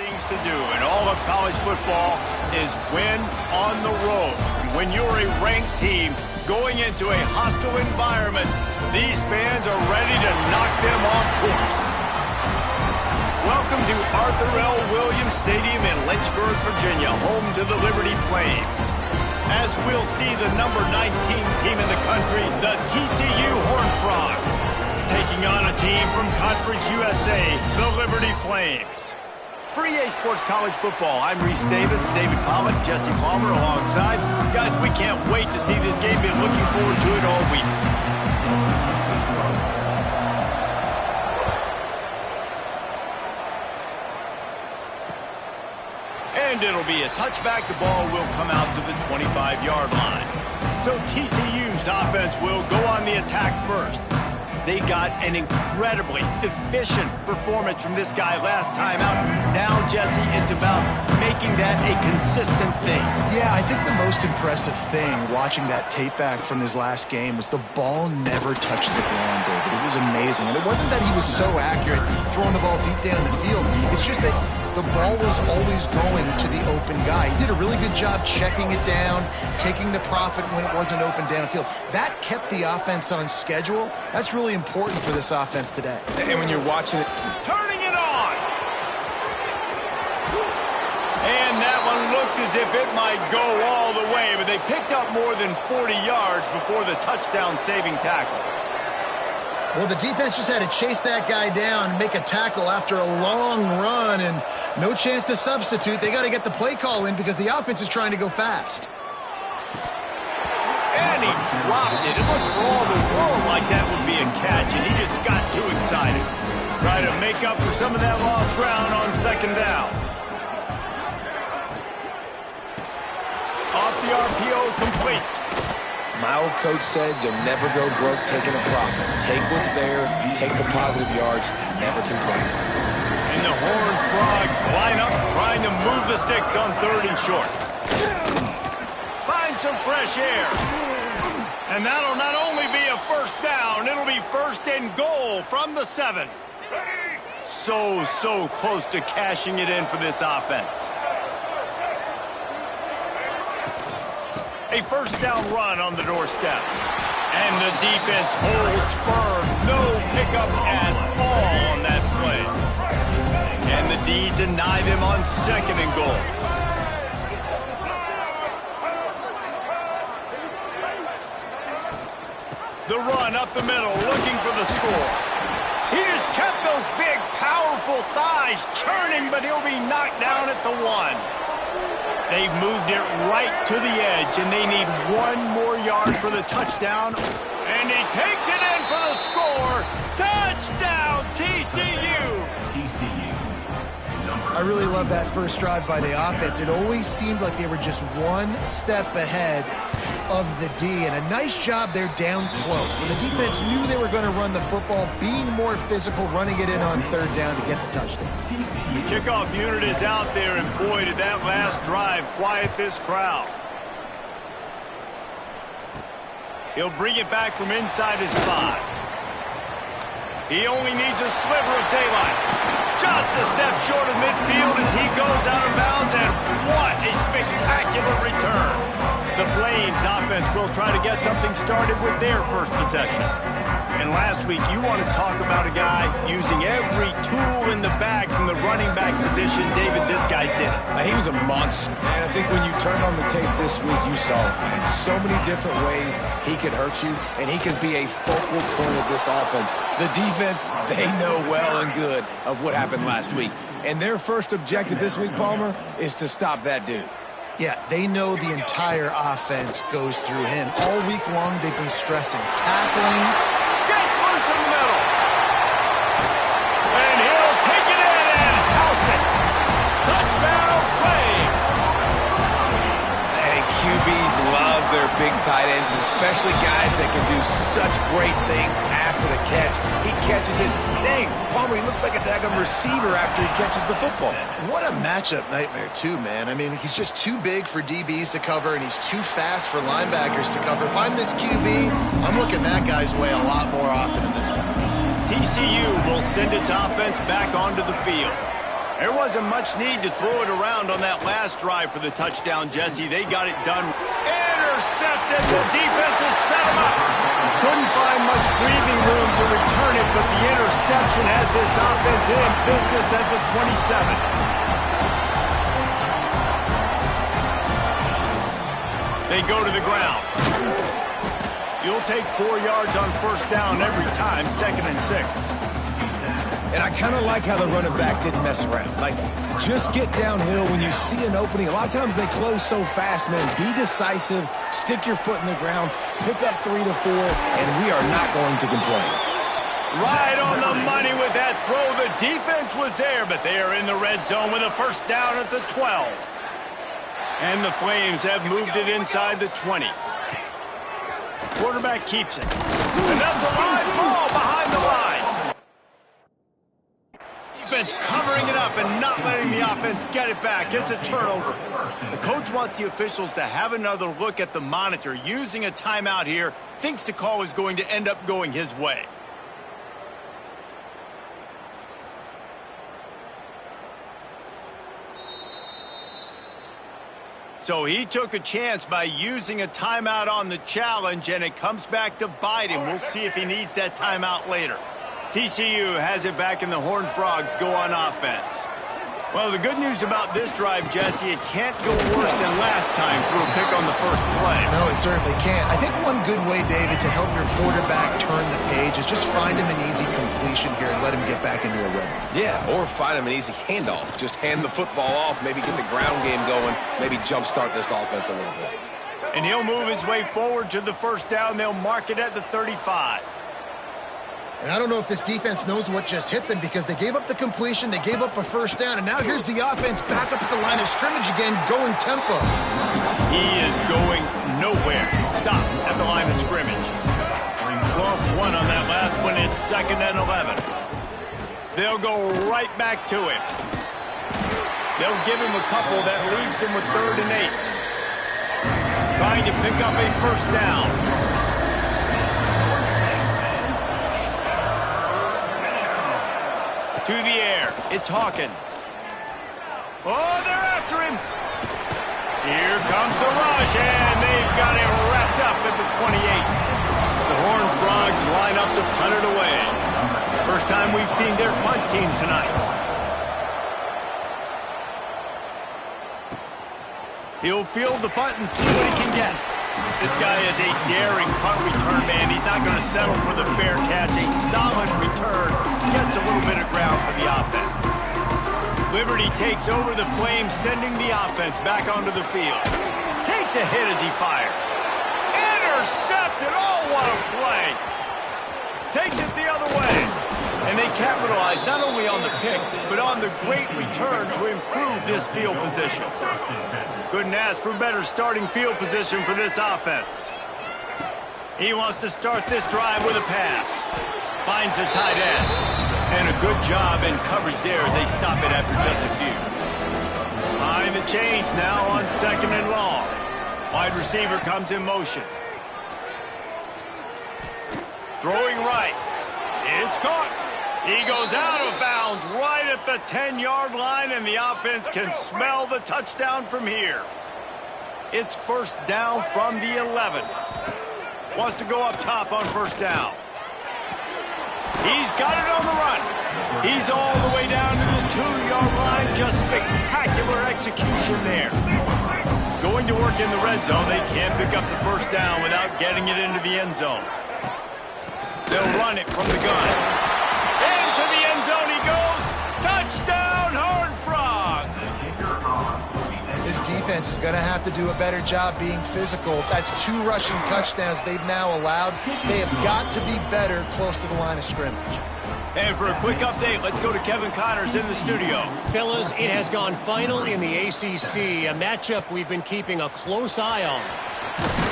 things to do, and all of college football is win on the road. When you're a ranked team going into a hostile environment, these fans are ready to knock them off course. Welcome to Arthur L. Williams Stadium in Lynchburg, Virginia, home to the Liberty Flames. As we'll see the number 19 team in the country, the TCU Horned Frogs, taking on a team from Conference USA, the Liberty Flames. For EA Sports College Football, I'm Reese Davis, David Pollack, Jesse Palmer alongside. Guys, we can't wait to see this game. Been looking forward to it all week. And it'll be a touchback. The ball will come out to the 25-yard line. So TCU's offense will go on the attack first. They got an incredibly efficient performance from this guy last time out. Now, Jesse, it's about making that a consistent thing. Yeah, I think the most impressive thing watching that tape back from his last game was the ball never touched the ground, David. It was amazing. And it wasn't that he was so accurate throwing the ball deep down the field. It's just that the ball was always going to the open guy. He did a really good job checking it down, taking the profit when it wasn't open downfield. That kept the offense on schedule. That's really important for this offense today. And when you're watching it, turning it on. And that one looked as if it might go all the way, but they picked up more than 40 yards before the touchdown-saving tackle. Well, the defense just had to chase that guy down and make a tackle after a long run, and no chance to substitute. They got to get the play call in because the offense is trying to go fast. And he dropped it. It looked for all the world like that would be a catch, and he just got too excited. Try to make up for some of that lost ground on second down. Off the RPO, complete. my old coach said you'll never go broke taking a profit. Take what's there, take the positive yards, and never complain. And the Horned Frogs line up, trying to move the sticks on 3rd and short. Find some fresh air. And that'll not only be a first down, it'll be 1st and goal from the 7. So close to cashing it in for this offense. A first down run on the doorstep. And the defense holds firm. No pickup at all on that play. And the D deny them on 2nd and goal. The run up the middle, looking for the score. He just kept those big, powerful thighs churning, but he'll be knocked down at the 1. They've moved it right to the edge, and they need 1 more yard for the touchdown. And he takes it in for the score. Touchdown, TCU! I really love that first drive by the offense. It always seemed like they were just 1 step ahead of the D, and a nice job there down close. When the defense knew they were going to run the football, being more physical, running it in on 3rd down to get the touchdown. The kickoff unit is out there, and boy, did that last drive quiet this crowd. He'll bring it back from inside his 5. He only needs a sliver of daylight. Just a step short of midfield as he goes out of bounds, and what a spectacular return. The Flames offense will try to get something started with their first possession. And last week, you want to talk about a guy using every tool in the bag from the running back position. David, this guy did it. He was a monster. And I think when you turned on the tape this week, you saw it. In so many different ways he could hurt you, and he could be a focal point of this offense. The defense, they know well and good of what happened last week. And their first objective this week, Palmer, is to stop that dude. Yeah, they know the entire offense goes through him. All week long, they've been stressing, tackling. Gets loose in the middle. And he'll take it in and house it. Touchdown, Flames. And QBs love their big tight ends, and especially guys that can do such great things after the catch. He catches it. Dang, Palmer, he looks like a daggum receiver after he catches the football. What a matchup nightmare, too, man. I mean, he's just too big for DBs to cover, and he's too fast for linebackers to cover. If I'm this QB, I'm looking that guy's way a lot more often in this one. TCU will send its offense back onto the field. There wasn't much need to throw it around on that last drive for the touchdown, Jesse. They got it done. Intercepted. The defense has set him up. Couldn't find much breathing room to return it, but the interception has this offense in business at the 27. They go to the ground. You'll take 4 yards on first down every time, 2nd and 6. And I kind of like how the running back didn't mess around. Like, just get downhill when you see an opening. A lot of times they close so fast, man. Be decisive, stick your foot in the ground, pick up 3 to 4, and we are not going to complain. Right on the money with that throw. The defense was there, but they are in the red zone with a first down at the 12. And the Flames have moved it inside the 20. Quarterback keeps it. And that's a live ball behind the line. Defense covering it up and not letting the offense get it back. It's a turnover. The coach wants the officials to have another look at the monitor. Using a timeout here, thinks the call is going to end up going his way. So he took a chance by using a timeout on the challenge, and it comes back to bite him. We'll see if he needs that timeout later. TCU has it back, and the Horned Frogs go on offense. Well, the good news about this drive, Jesse, it can't go worse than last time through a pick on the first play. No, it certainly can't. I think one good way, David, to help your quarterback turn the page is just find him an easy completion here and let him get back into a rhythm. Yeah, or find him an easy handoff. Just hand the football off, maybe get the ground game going, maybe jumpstart this offense a little bit. And he'll move his way forward to the first down. They'll mark it at the 35. And I don't know if this defense knows what just hit them because they gave up the completion, they gave up a first down, and now here's the offense back up at the line of scrimmage again, going tempo. He is going nowhere. Stop at the line of scrimmage. Lost one on that last one. It's 2nd and 11. They'll go right back to him. They'll give him a couple. That leaves him with 3rd and 8. Trying to pick up a first down. To the air, it's Hawkins. Oh, they're after him. Here comes the rush, and they've got him wrapped up at the 28. The Horned Frogs line up to punt it away. First time we've seen their punt team tonight. He'll field the punt and see what he can get. This guy is a daring punt return man. He's not going to settle for the fair catch. A solid return. Gets a little bit of ground for the offense. Liberty takes over the Flames, sending the offense back onto the field. Takes a hit as he fires. Intercepted. Oh, what a play. Takes it the other way. And they capitalize not only on the pick, but on the great return to improve this field position. Couldn't ask for better starting field position for this offense. He wants to start this drive with a pass. Finds the tight end. And a good job in coverage there as they stop it after just a few. Behind the chains now on 2nd and long. Wide receiver comes in motion. Throwing right. It's caught. He goes out of bounds right at the 10-yard line, and the offense can smell the touchdown from here. It's first down from the 11. Wants to go up top on first down. He's got it on the run. He's all the way down to the 2-yard line. Just spectacular execution there. Going to work in the red zone. They can't pick up the first down without getting it into the end zone. They'll run it from the gun. Into the end zone he goes. Touchdown, Horned Frogs. This defense is going to have to do a better job being physical. That's 2 rushing touchdowns they've now allowed. They have got to be better close to the line of scrimmage. And for a quick update, let's go to Kevin Connors in the studio. Fellas, it has gone final in the ACC, a matchup we've been keeping a close eye on.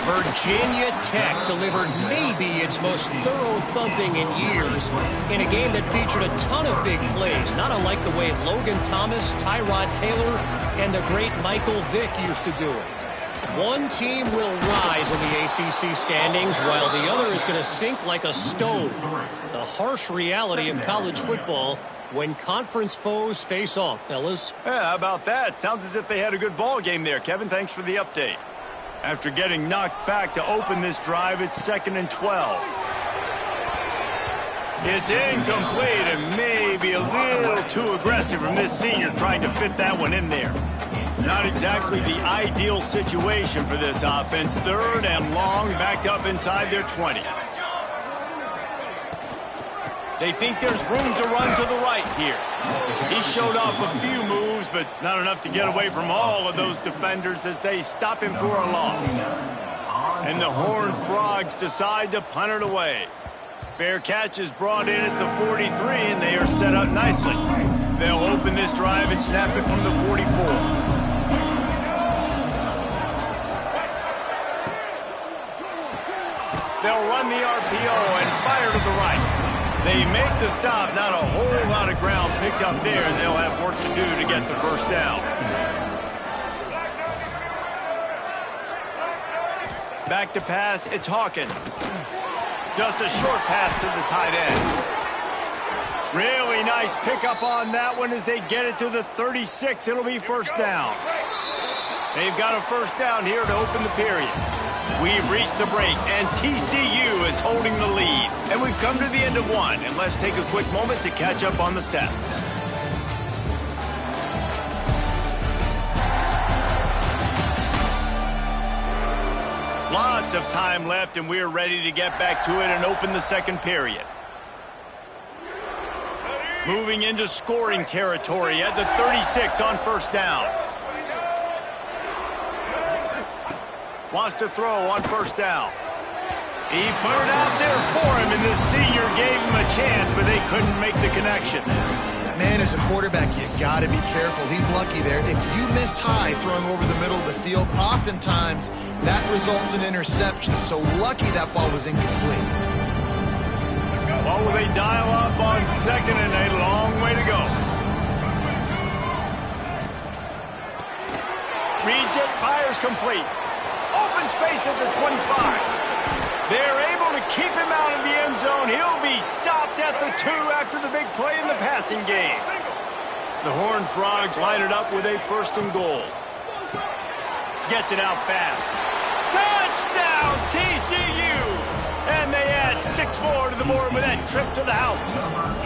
Virginia Tech delivered maybe its most thorough thumping in years in a game that featured a ton of big plays, not unlike the way Logan Thomas, Tyrod Taylor, and the great Michael Vick used to do it. One team will rise in the ACC standings while the other is going to sink like a stone. The harsh reality of college football when conference foes face off, fellas. Yeah, how about that? Sounds as if they had a good ball game there, Kevin. Thanks for the update. After getting knocked back to open this drive, it's 2nd and 12. It's incomplete and maybe a little too aggressive from this senior trying to fit that one in there. Not exactly the ideal situation for this offense. 3rd and long, backed up inside their 20. They think there's room to run to the right here. He showed off a few moves, but not enough to get away from all of those defenders as they stop him for a loss. And the Horned Frogs decide to punt it away. Fair catch is brought in at the 43, and they are set up nicely. They'll open this drive and snap it from the 44. They'll run the RPO and fire to the right. They make the stop, not a whole lot of ground picked up there, and they'll have work to do to get the first down. Back to pass, it's Hawkins. Just a short pass to the tight end. Really nice pickup on that one as they get it to the 36. It'll be first down. They've got a first down here to open the period. We've reached the break, and TCU is holding the lead. And we've come to the end of one, and let's take a quick moment to catch up on the stats. Lots of time left, and we're ready to get back to it and open the second period. Moving into scoring territory at the 36 on first down. Wants to throw on first down. He put it out there for him, and the senior gave him a chance, but they couldn't make the connection. Man, as a quarterback, you got to be careful. He's lucky there. If you miss high throwing over the middle of the field, oftentimes that results in interception. So lucky that ball was incomplete. Well, will they dial up on second, and a long way to go. Reads it, fires complete. Open space at the 25. They're able to keep him out of the end zone. He'll be stopped at the 2 after the big play in the passing game. The Horned Frogs line it up with a 1st and goal. Gets it out fast. Touchdown, TCU! And they add 6 more to the board with that trip to the house.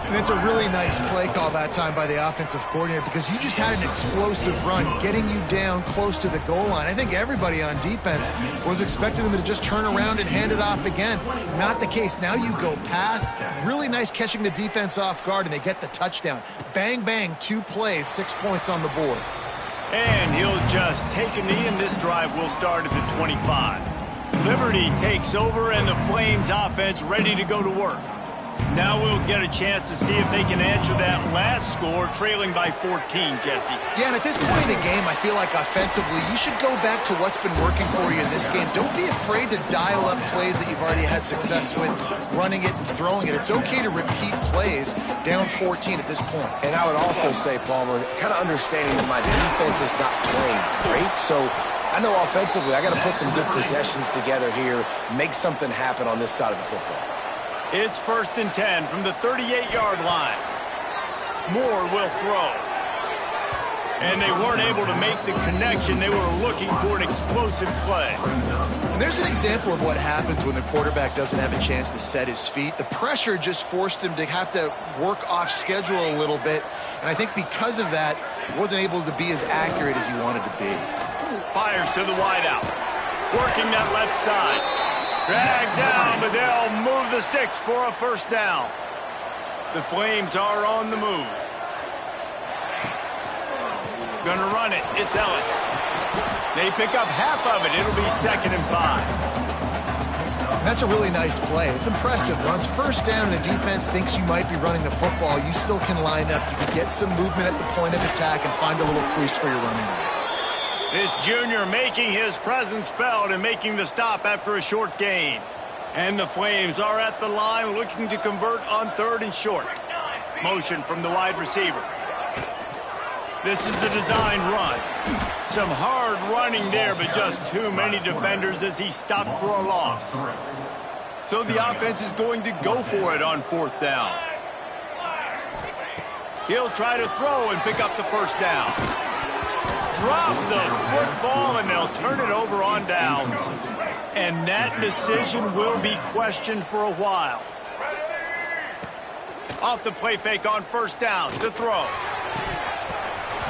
And it's a really nice play call that time by the offensive coordinator because you just had an explosive run getting you down close to the goal line. I think everybody on defense was expecting them to just turn around and hand it off again. Not the case. Now you go pass. Really nice catching the defense off guard, and they get the touchdown. Bang, bang, 2 plays, 6 points on the board. And he'll just take a knee, and this drive will start at the 25. Liberty takes over, and the Flames offense ready to go to work. Now we'll get a chance to see if they can answer that last score, trailing by 14, Jesse. Yeah, and at this point in the game, I feel like offensively, you should go back to what's been working for you in this game. Don't be afraid to dial up plays that you've already had success with, running it and throwing it. It's okay to repeat plays down 14 at this point. And I would also say, Palmer, kind of understanding that my defense is not playing great, so I know offensively I got to put some good possessions together here, make something happen on this side of the football. It's 1st and 10 from the 38-yard line. Moore will throw. And they weren't able to make the connection. They were looking for an explosive play. And there's an example of what happens when the quarterback doesn't have a chance to set his feet. The pressure just forced him to have to work off schedule a little bit. And I think because of that, he wasn't able to be as accurate as he wanted to be. Fires to the wideout. Working that left side. Dragged down, but they'll move the sticks for a first down. The Flames are on the move. Gonna run it. It's Ellis. They pick up half of it. It'll be 2nd and 5. That's a really nice play. It's impressive. Once first down, the defense thinks you might be running the football. You still can line up. You can get some movement at the point of attack and find a little crease for your running back. This junior making his presence felt and making the stop after a short gain. And the Flames are at the line looking to convert on 3rd and short. Motion from the wide receiver. This is a designed run. Some hard running there, but just too many defenders as he stopped for a loss. So the offense is going to go for it on 4th down. He'll try to throw and pick up the first down. Drop the football, and they'll turn it over on downs. And that decision will be questioned for a while. Off the play fake on first down, the throw.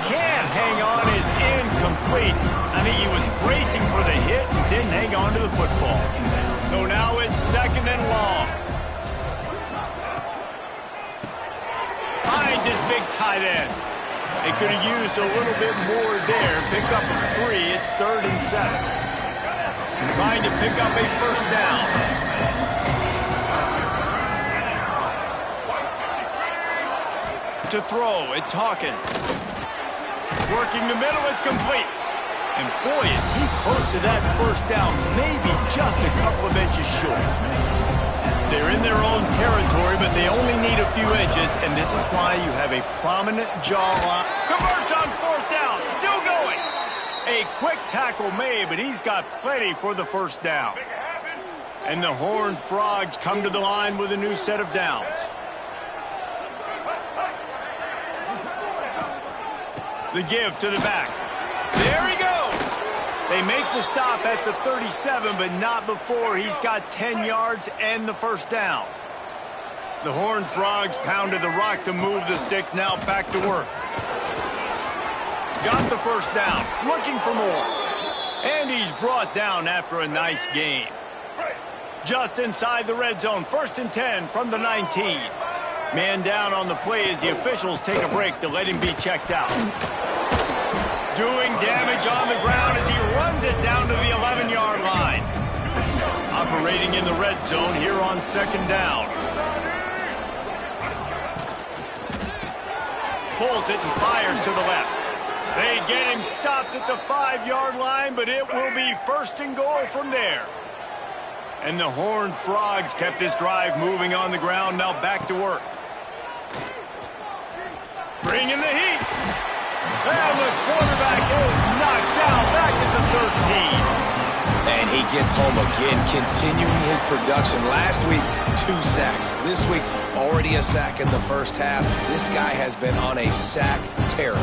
Can't hang on, is incomplete. I think he was bracing for the hit and didn't hang on to the football. So now it's 2nd and long. Finds his big tight end. They could have used a little bit more there. Pick up a 3. It's 3rd and 7. Trying to pick up a first down. To throw, it's Hawkins. Working the middle, it's complete. And boy, is he close to that first down, maybe just a couple of inches short. They're in their own territory, but they only need a few inches, and this is why you have a prominent jawline. Converts on 4th down, still going. A quick tackle made, but he's got plenty for the first down. And the Horned Frogs come to the line with a new set of downs. The give to the back. There he goes. They make the stop at the 37, but not before he's got 10 yards and the first down. The Horned Frogs pounded the rock to move the sticks, now back to work. Got the first down, looking for more. And he's brought down after a nice gain. Just inside the red zone, 1st and 10 from the 19. Man down on the play as the officials take a break to let him be checked out. Doing damage on the ground as he runs it down to the 11-yard line. Operating in the red zone here on 2nd down. Pulls it and fires to the left. They get him stopped at the 5-yard line, but it will be 1st and goal from there. And the Horned Frogs kept this drive moving on the ground, now back to work. Bringing the heat. And the quarterback is knocked down back at the 13. And he gets home again, continuing his production. Last week, 2 sacks. This week, already a sack in the first half. This guy has been on a sack tear.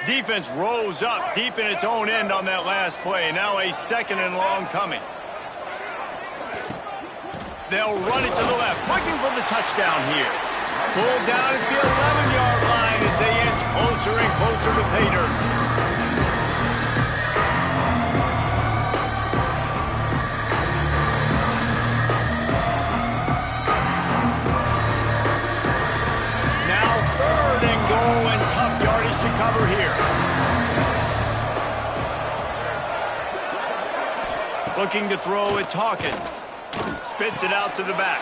Defense rose up deep in its own end on that last play. Now a 2nd and long coming. They'll run it to the left, looking for the touchdown here. Pulled down at the 11-yard line as they inch closer and closer to pay dirt. Now 3rd and goal and tough yardage to cover here. Looking to throw, it's Hawkins. Spits it out to the back.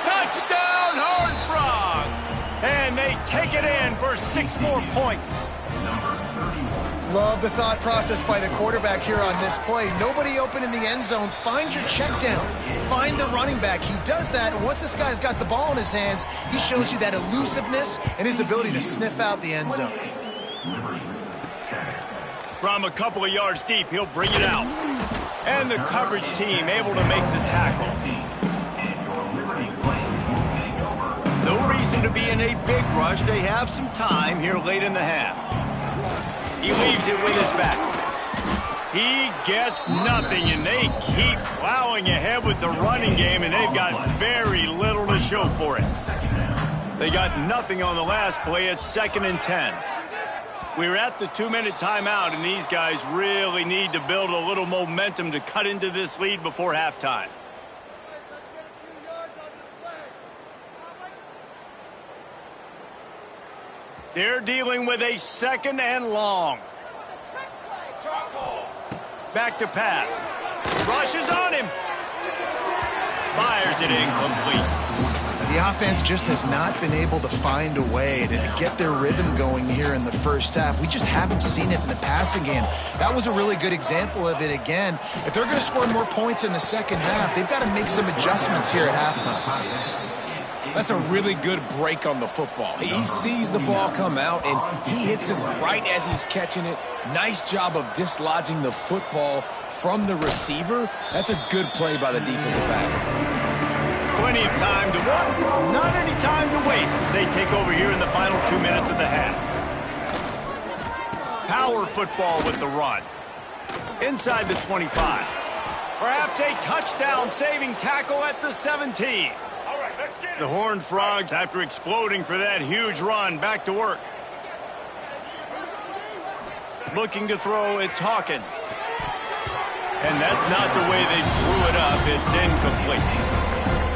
Touchdown, Horned Frogs! And they take it in for 6 more points. Love the thought process by the quarterback here on this play. Nobody open in the end zone. Find your check down. Find the running back. He does that, and once this guy's got the ball in his hands, he shows you that elusiveness and his ability to sniff out the end zone. From a couple of yards deep, he'll bring it out. And the coverage team able to make the tackle. No reason to be in a big rush. They have some time here late in the half. He leaves it with his back. He gets nothing, and they keep plowing ahead with the running game, and they've got very little to show for it. They got nothing on the last play. It's 2nd and 10. We're at the 2-minute timeout, and these guys really need to build a little momentum to cut into this lead before halftime. They're dealing with a 2nd and long. Back to pass. Rushes on him. Fires it incomplete. The offense just has not been able to find a way to get their rhythm going here in the first half. We just haven't seen it in the passing game. That was a really good example of it again. If they're going to score more points in the second half, they've got to make some adjustments here at halftime. That's a really good break on the football. He sees the ball come out, and he hits it right as he's catching it. Nice job of dislodging the football from the receiver. That's a good play by the defensive back. Plenty of time to work, not any time to waste as they take over here in the final 2 minutes of the half. Power football with the run. Inside the 25. Perhaps a touchdown-saving tackle at the 17. The Horned Frogs, after exploding for that huge run, back to work. Looking to throw, it's Hawkins. And that's not the way they drew it up. It's incomplete.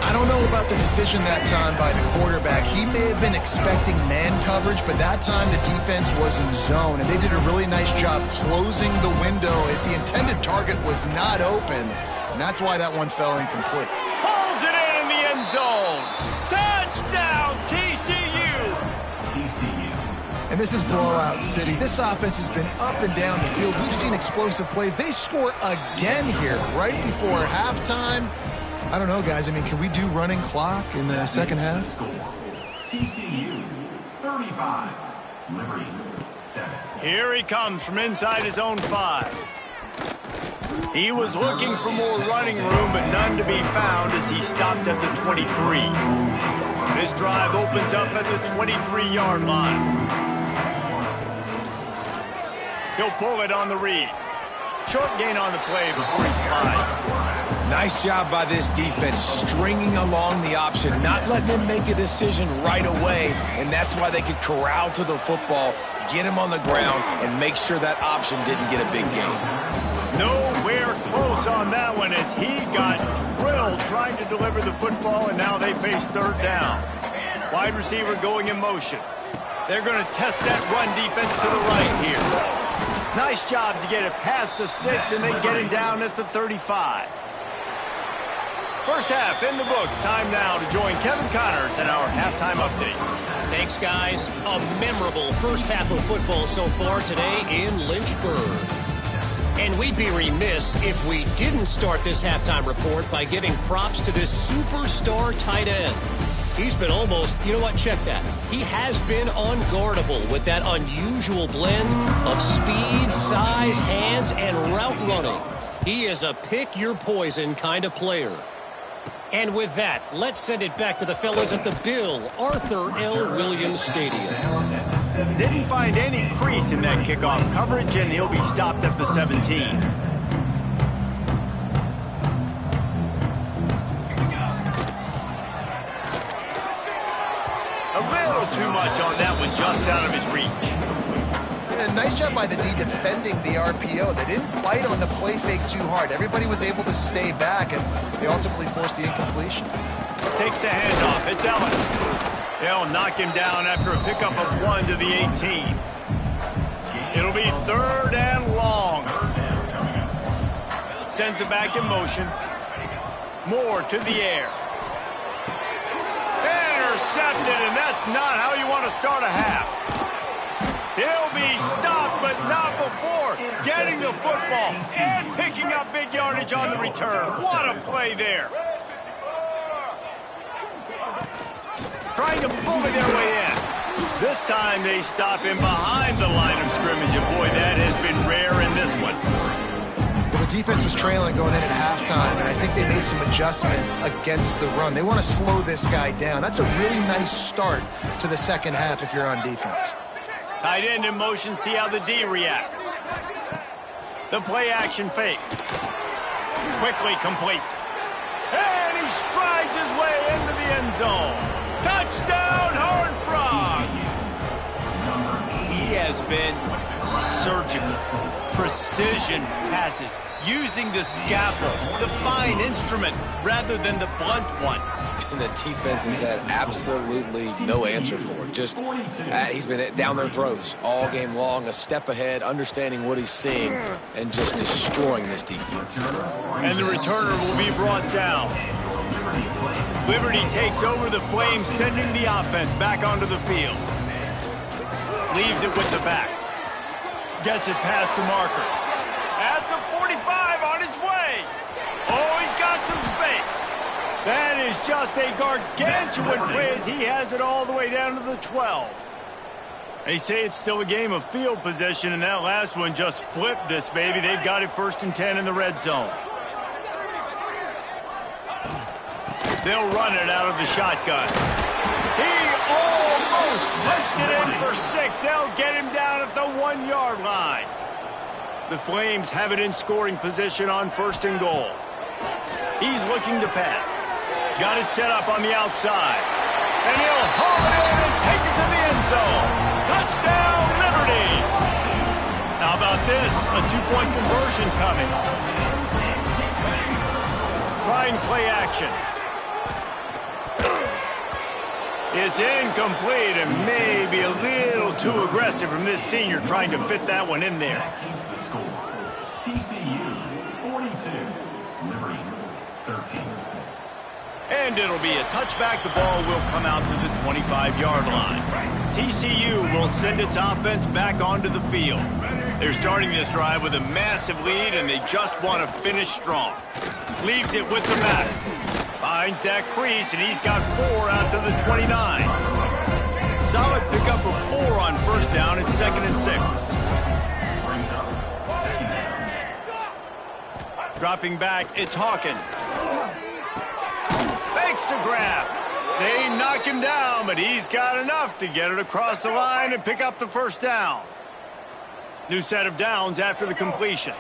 I don't know about the decision that time by the quarterback. He may have been expecting man coverage, but that time the defense was in zone, and they did a really nice job closing the window. The intended target was not open, and that's why that one fell incomplete. Pulls it in the end zone. Touchdown, TCU. And this is blowout city. This offense has been up and down the field. We've seen explosive plays. They score again here right before halftime. I don't know, guys. I mean, can we do running clock in the second half? TCU 35, Liberty 7. Here he comes from inside his own 5. He was looking for more running room, but none to be found as he stopped at the 23. This drive opens up at the 23-yard line. He'll pull it on the read. Short gain on the play before he slides. Nice job by this defense, stringing along the option, not letting him make a decision right away, and that's why they could corral to the football, get him on the ground, and make sure that option didn't get a big gain. Nowhere close on that one as he got drilled trying to deliver the football, and now they face third down. Wide receiver going in motion. They're going to test that run defense to the right here. Nice job to get it past the sticks, and they get him down at the 35. First half in the books. Time now to join Kevin Connors in our halftime update. Thanks, guys. A memorable first half of football so far today in Lynchburg. And we'd be remiss if we didn't start this halftime report by giving props to this superstar tight end. He's been almost, you know what, check that. He has been unguardable with that unusual blend of speed, size, hands, and route running. He is a pick-your-poison kind of player. And with that, let's send it back to the fellas at the Bill Arthur L. Williams Stadium. Didn't find any crease in that kickoff coverage, and he'll be stopped at the 17. A little too much on that one, just out of his reach. Yeah, nice job by the D defending the RPO. They didn't bite on the play fake too hard. Everybody was able to stay back, and they ultimately forced the incompletion. Takes the handoff. It's Ellis. They'll knock him down after a pickup of 1 to the 18. It'll be third and long. Sends it back in motion. Moore to the air. Intercepted, and that's not how you want to start a half. He'll be stopped, but not before getting the football and picking up big yardage on the return. What a play there. Trying to bully their way in. This time they stop him behind the line of scrimmage, and boy, that has been rare in this one. Well, the defense was trailing going in at halftime, and I think they made some adjustments against the run. They want to slow this guy down. That's a really nice start to the second half if you're on defense. Tight end in motion, see how the D reacts. The play action fake. Quickly complete. And he strides his way into the end zone. Touchdown, Horned Frogs! He has been surgical. Precision passes. Using the scalpel, the fine instrument, rather than the blunt one. And the defense has had absolutely no answer for it. Just, he's been down their throats all game long, a step ahead, understanding what he's seeing, and just destroying this defense. And the returner will be brought down. Liberty takes over the Flames, sending the offense back onto the field. Leaves it with the back. Gets it past the marker. At the 45 on his way. Oh, he's got some space. That is just a gargantuan play as he has it all the way down to the 12. They say it's still a game of field position, and that last one just flipped this baby. They've got it 1st and 10 in the red zone. They'll run it out of the shotgun. He almost punched it in for 6. They'll get him down at the 1-yard line. The Flames have it in scoring position on 1st and goal. He's looking to pass. Got it set up on the outside. And he'll haul it in and take it to the end zone. Touchdown, Liberty! How about this? A 2-point conversion coming. Trying play action. It's incomplete and maybe a little too aggressive from this senior trying to fit that one in there. That keeps the score. TCU 42, Liberty 13. And it'll be a touchback. The ball will come out to the 25-yard line. TCU will send its offense back onto the field. They're starting this drive with a massive lead, and they just want to finish strong. Leaves it with the back. Finds that crease, and he's got 4 out to the 29. Solid pickup of 4 on 1st down. It's 2nd and 6. Brings up 2nd down. Dropping back, it's Hawkins. Fakes to grab. They knock him down, but he's got enough to get it across the line and pick up the 1st down. New set of downs after the completion.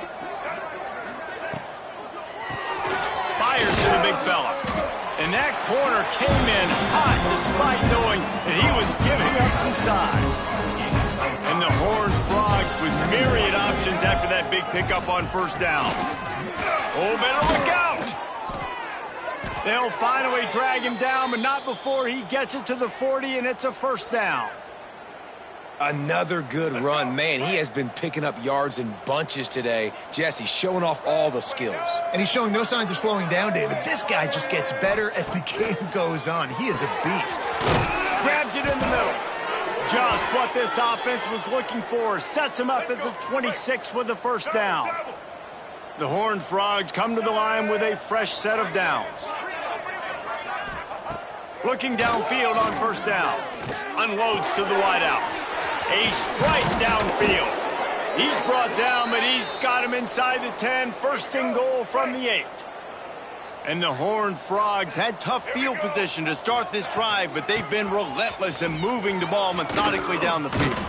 Fires to the big fella. And that corner came in hot despite knowing that he was giving up some size. And the Horned Frogs with myriad options after that big pickup on 1st down. Oh, better look out! They'll finally drag him down, but not before he gets it to the 40, and it's a 1st down. Another good run. Man, he has been picking up yards in bunches today. Jesse showing off all the skills. And he's showing no signs of slowing down, David. This guy just gets better as the game goes on. He is a beast. Grabs it in the middle. Just what this offense was looking for. Sets him up at the 26 with the 1st down. The Horned Frogs come to the line with a fresh set of downs. Looking downfield on 1st down. Unloads to the wideout. A strike downfield. He's brought down, but he's got him inside the 10. 1st and goal from the 8. And the Horned Frogs had tough field position to start this drive, but they've been relentless in moving the ball methodically down the field.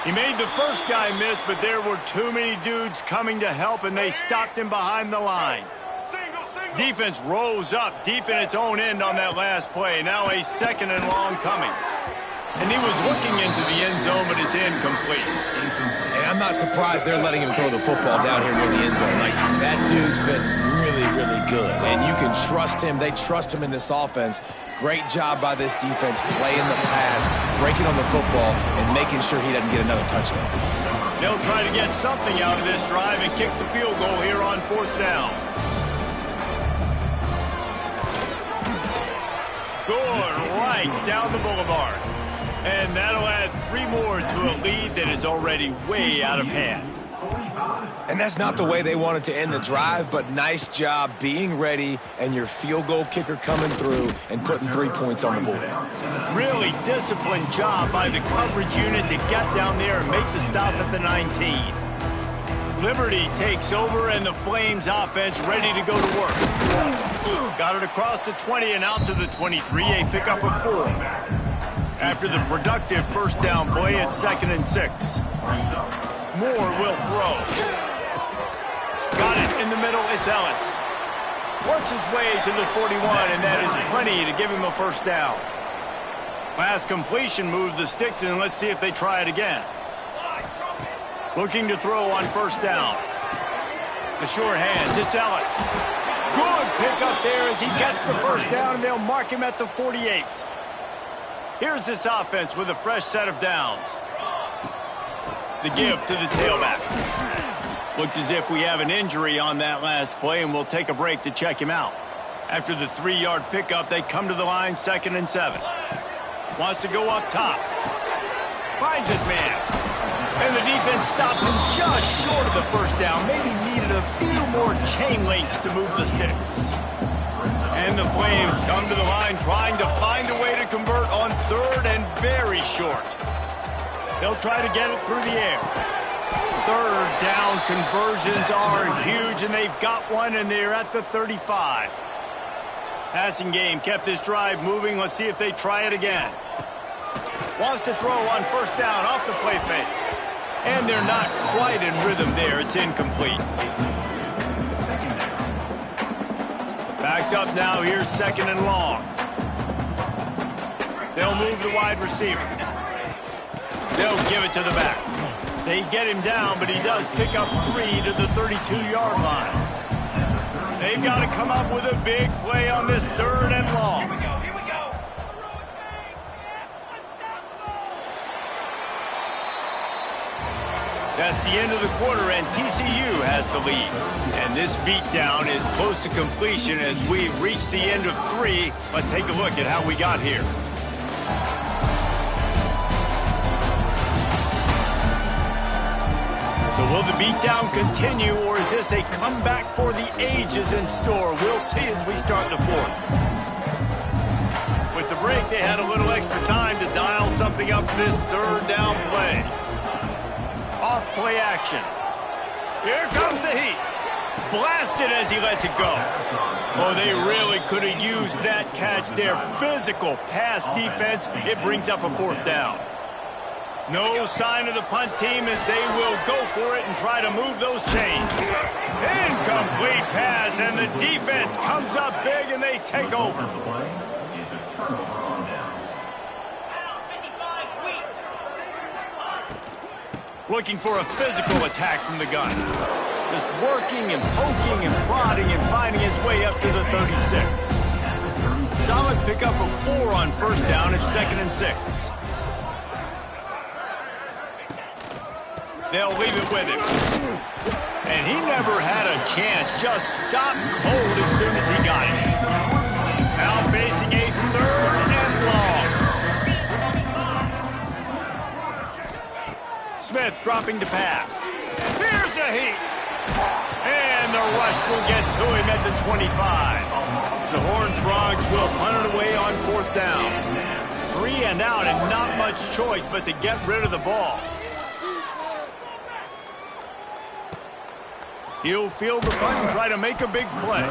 He made the first guy miss, but there were too many dudes coming to help, and they stopped him behind the line. Defense rose up deep in its own end on that last play. Now a 2nd and long coming. And he was looking into the end zone, but it's incomplete. And I'm not surprised they're letting him throw the football down here near the end zone. Like, that dude's been really, really good. And you can trust him. They trust him in this offense. Great job by this defense playing the pass, breaking on the football, and making sure he doesn't get another touchdown. They'll try to get something out of this drive and kick the field goal here on 4th down. Good right down the boulevard. And that'll add 3 more to a lead that is already way out of hand. And that's not the way they wanted to end the drive, but nice job being ready and your field goal kicker coming through and putting 3 points on the board. Really disciplined job by the coverage unit to get down there and make the stop at the 19. Liberty takes over and the Flames offense ready to go to work. Got it across the 20 and out to the 23, a pickup of 4. After the productive 1st down play, it's 2nd and 6. Moore will throw. Got it in the middle, it's Ellis. Works his way to the 41, and that is plenty to give him a 1st down. Last completion moves the sticks, and let's see if they try it again. Looking to throw on 1st down. The sure hands, it's Ellis. Good pick up there as he gets the 1st down, and they'll mark him at the 48. Here's this offense with a fresh set of downs. The give to the tailback. Looks as if we have an injury on that last play, and we'll take a break to check him out. After the 3-yard pickup, they come to the line 2nd and 7. Wants to go up top. Finds his man. And the defense stops him just short of the 1st down. Maybe needed a few more chain links to move the sticks. And the Flames come to the line trying to find a way to convert on third and very short. They'll try to get it through the air. Third down conversions are huge, and they've got one, and they're at the 35. Passing game kept this drive moving. Let's see if they try it again. Wants to throw on first down off the play fake. And they're not quite in rhythm there. It's incomplete. Backed up now. Here's second and long. They'll move the wide receiver. They'll give it to the back. They get him down, but he does pick up 3 to the 32-yard line. They've got to come up with a big play on this third and long. Here we go. That's the end of the quarter, and TCU has the lead. And this beatdown is close to completion as we reach the end of 3. Let's take a look at how we got here. So will the beatdown continue, or is this a comeback for the ages in store? We'll see as we start the fourth. With the break, they had a little extra time to dial something up for this third down play. Off play action. Here comes the heat. Blasted as he lets it go. Oh, they really could have used that catch there. Physical pass defense. It brings up a fourth down. No sign of the punt team as they will go for it and try to move those chains. Incomplete pass, and the defense comes up big, and they take over. The play is a turnover on downs. Looking for a physical attack from the gun. Just working and poking and prodding and finding his way up to the 36. Solid pickup of 4 on first down at 2nd and 6. They'll leave it with him. And he never had a chance. Just stopped cold as soon as he got it. Now facing a third and long. Smith dropping to pass. Here's the heat. And the rush will get to him at the 25. The Horned Frogs will punt it away on fourth down. 3 and out, and not much choice but to get rid of the ball. He'll field the punt and try to make a big play.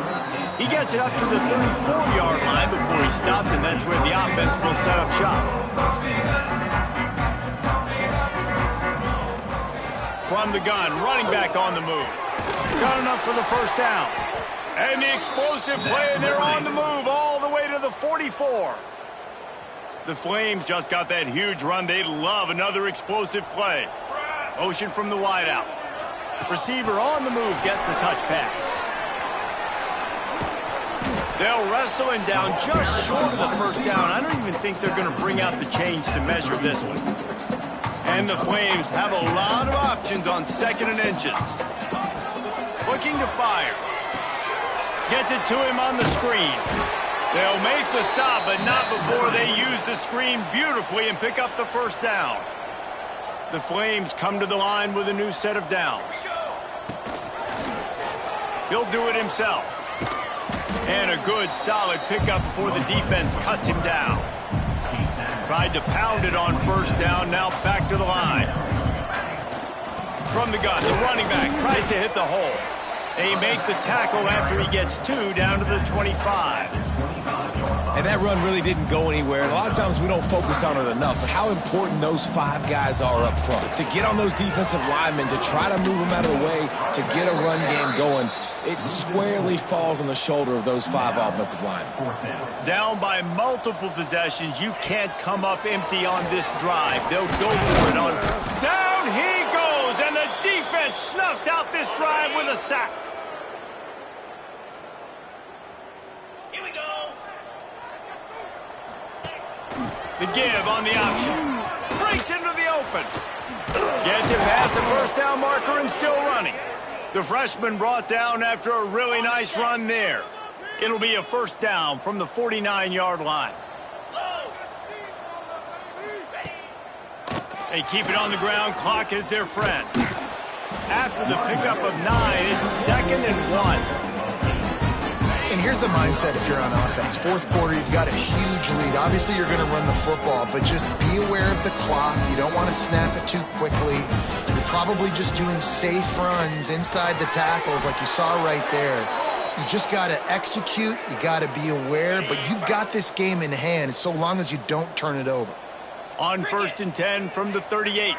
He gets it up to the 34-yard line before he stopped, and that's where the offense will set up shop. From the gun, running back on the move. Got enough for the first down. And the explosive play, and they're on the move all the way to the 44. The Flames just got that huge run. They'd love another explosive play. Motion from the wideout. Receiver on the move gets the touch pass. They'll wrestle him down just short of the first down. I don't even think they're going to bring out the chains to measure this one. And the Flames have a lot of options on 2nd and inches. Looking to fire. Gets it to him on the screen. They'll make the stop, but not before they use the screen beautifully and pick up the first down. The Flames come to the line with a new set of downs. He'll do it himself. And a good, solid pickup before the defense cuts him down. Tried to pound it on first down, now back to the line. From the gun, the running back tries to hit the hole. They make the tackle after he gets 2 down to the 25. And that run really didn't go anywhere. And a lot of times we don't focus on it enough, but how important those 5 guys are up front. To get on those defensive linemen, to try to move them out of the way, to get a run game going, it squarely falls on the shoulder of those 5 offensive linemen. Down by multiple possessions, you can't come up empty on this drive. They'll go for it on. Down he goes, and the defense snuffs out this drive with a sack. The give on the option. Breaks into the open. Gets it past the first down marker and still running. The freshman brought down after a really nice run there. It'll be a first down from the 49-yard line. They keep it on the ground. Clock is their friend. After the pickup of 9, it's 2nd and 1. And here's the mindset if you're on offense. Fourth quarter, you've got a huge lead. Obviously, you're going to run the football, but just be aware of the clock. You don't want to snap it too quickly. You're probably just doing safe runs inside the tackles like you saw right there. You just got to execute. You got to be aware, but you've got this game in hand so long as you don't turn it over. On 1st and 10 from the 38.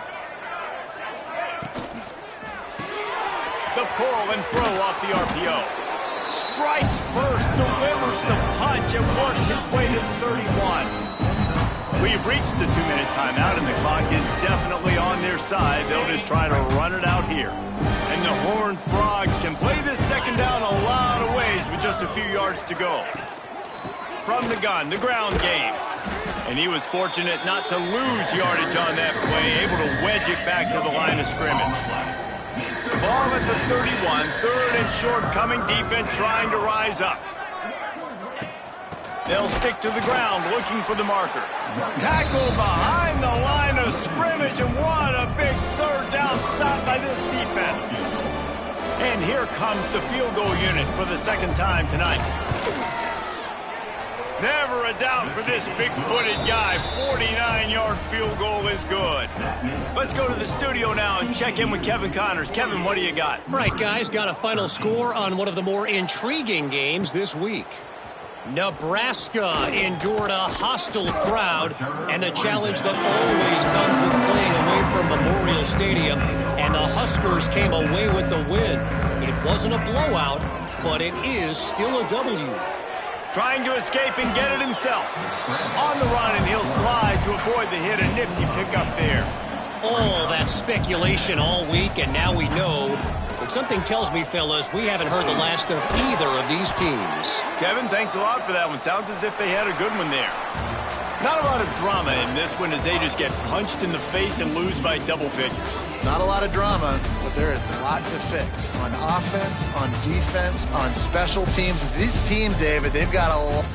The pull and throw off the RPO. Strikes first, delivers the punch, and works his way to the 31. We've reached the 2-minute timeout, and the clock is definitely on their side. They'll just try to run it out here. And the Horned Frogs can play this second down a lot of ways with just a few yards to go. From the gun, the ground game. And he was fortunate not to lose yardage on that play, able to wedge it back to the line of scrimmage. Ball at the 31, 3rd and short, coming defense trying to rise up. They'll stick to the ground looking for the marker. Tackle behind the line of scrimmage, and what a big 3rd down stop by this defense. And here comes the field goal unit for the 2nd time tonight. Never a doubt for this big-footed guy. 49-yard field goal is good. Let's go to the studio now and check in with Kevin Connors. Kevin, what do you got? Right, guys, got a final score on one of the more intriguing games this week. Nebraska endured a hostile crowd and the challenge that always comes with playing away from Memorial Stadium, and the Huskers came away with the win. It wasn't a blowout, but it is still a W. Trying to escape and get it himself. On the run, and he'll slide to avoid the hit. A nifty pickup there. All that speculation all week, and now we know. But something tells me, fellas, we haven't heard the last of either of these teams. Kevin, thanks a lot for that one. Sounds as if they had a good one there. Not a lot of drama in this one as they just get punched in the face and lose by double figures. Not a lot of drama, but there is a lot to fix on offense, on defense, on special teams. This team, David, they've got a